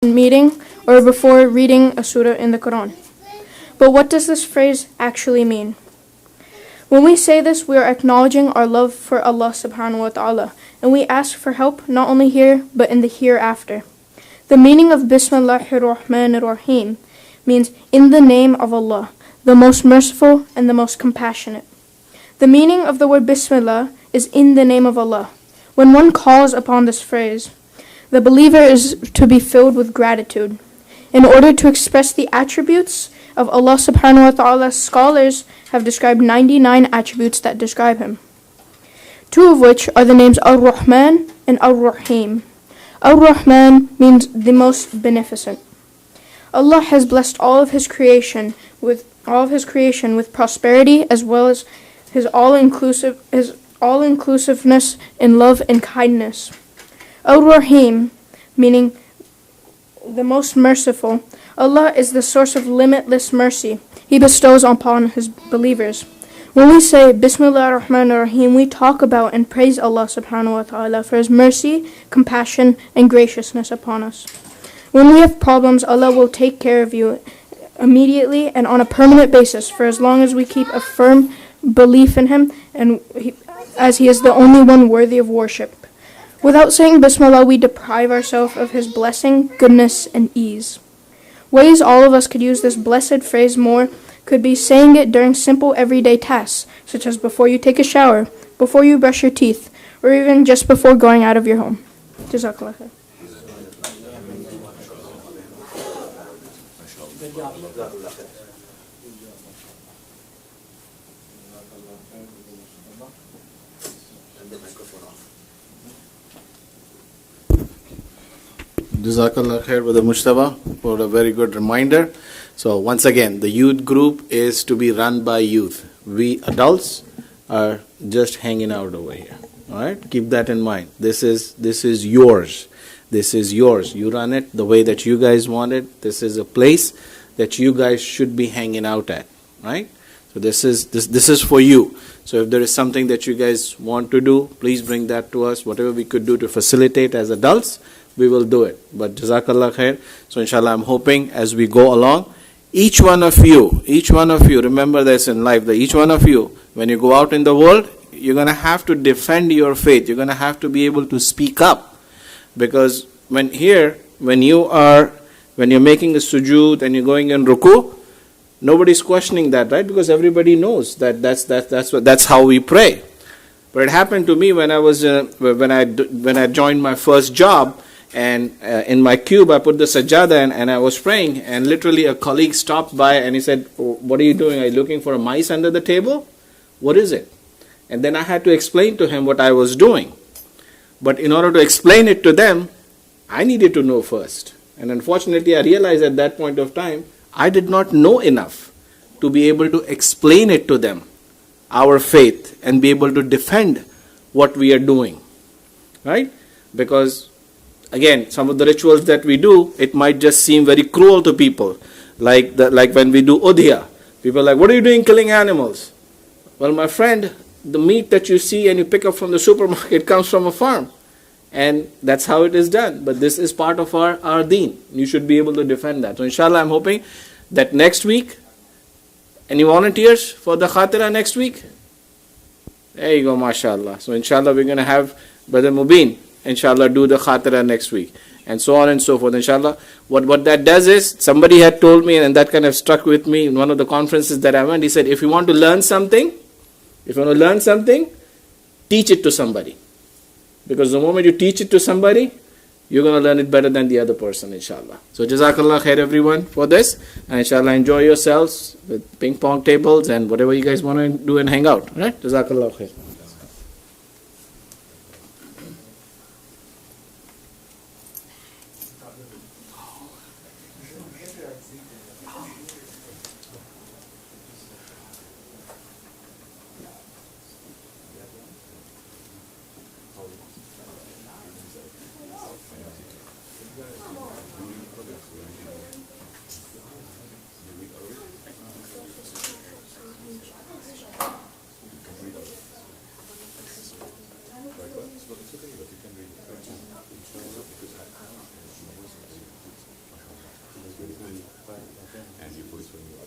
meeting or before reading a surah in the Quran. But what does this phrase actually mean? When we say this, we are acknowledging our love for Allah subhanahu wa ta'ala, and we ask for help not only here, but in the hereafter. The meaning of Bismillahir Rahmanir Rahim means in the name of Allah, the most merciful and the most compassionate. The meaning of the word Bismillah is in the name of Allah. When one calls upon this phrase, the believer is to be filled with gratitude. In order to express the attributes of Allah subhanahu wa ta'ala, scholars have described 99 attributes that describe Him. Two of which are the names Ar-Rahman and Ar-Rahim. Ar-Rahman means the most beneficent. Allah has blessed all of His creation with prosperity, as well as His all-inclusiveness in love and kindness. Ar-Rahim, meaning the most merciful. Allah is the source of limitless mercy He bestows upon His believers. When we say Bismillah ar-Rahman ar-Rahim, we talk about and praise Allah subhanahu wa ta'ala for His mercy, compassion, and graciousness upon us. When we have problems, Allah will take care of you immediately and on a permanent basis for as long as we keep a firm belief in Him, as He is the only one worthy of worship. Without saying Bismillah, we deprive ourselves of His blessing, goodness, and ease. Ways all of us could use this blessed phrase more could be saying it during simple everyday tasks, such as before you take a shower, before you brush your teeth, or even just before going out of your home. Jazakallah khair. Jazakallah khair with the Mujtaba for a very good reminder. So once again, the youth group is to be run by youth. We adults are just hanging out over here. All right, keep that in mind. This is yours. This is yours. You run it the way that you guys want it. This is a place that you guys should be hanging out at. Right. So this is for you. So if there is something that you guys want to do, please bring that to us. Whatever we could do to facilitate as adults, we will do it. But Jazakallah khair. So inshallah, I'm hoping as we go along, each one of you, remember this in life, that each one of you, when you go out in the world, you're going to have to defend your faith. You're going to have to be able to speak up. Because when you're making a sujood and you're going in ruku, nobody's questioning that, right? Because everybody knows that that's how we pray. But it happened to me when I joined my first job. And in my cube, I put the sajjada and I was praying, and literally a colleague stopped by and he said, "Oh, what are you doing? Are you looking for a mice under the table? What is it?" And then I had to explain to him what I was doing. But in order to explain it to them, I needed to know first. And unfortunately, I realized at that point of time, I did not know enough to be able to explain it to them, our faith, and be able to defend what we are doing. Right? Because again, some of the rituals that we do, it might just seem very cruel to people. Like when we do udhiya. People are like, "What are you doing killing animals?" Well, my friend, the meat that you see and you pick up from the supermarket comes from a farm. And that's how it is done. But this is part of our deen. You should be able to defend that. So inshallah, I'm hoping that next week, any volunteers for the Khatera next week? There you go, mashallah. So inshallah, we're going to have Brother Mubin, inshallah, do the Khatera next week, and so on and so forth. Inshallah, what that does is, somebody had told me, and that kind of stuck with me in one of the conferences that I went. He said, if you want to learn something, teach it to somebody, because the moment you teach it to somebody, you're going to learn it better than the other person, inshallah. So Jazakallah khair everyone for this, and inshallah enjoy yourselves with ping pong tables and whatever you guys want to do and hang out. Right? Jazakallah khair. And he puts when you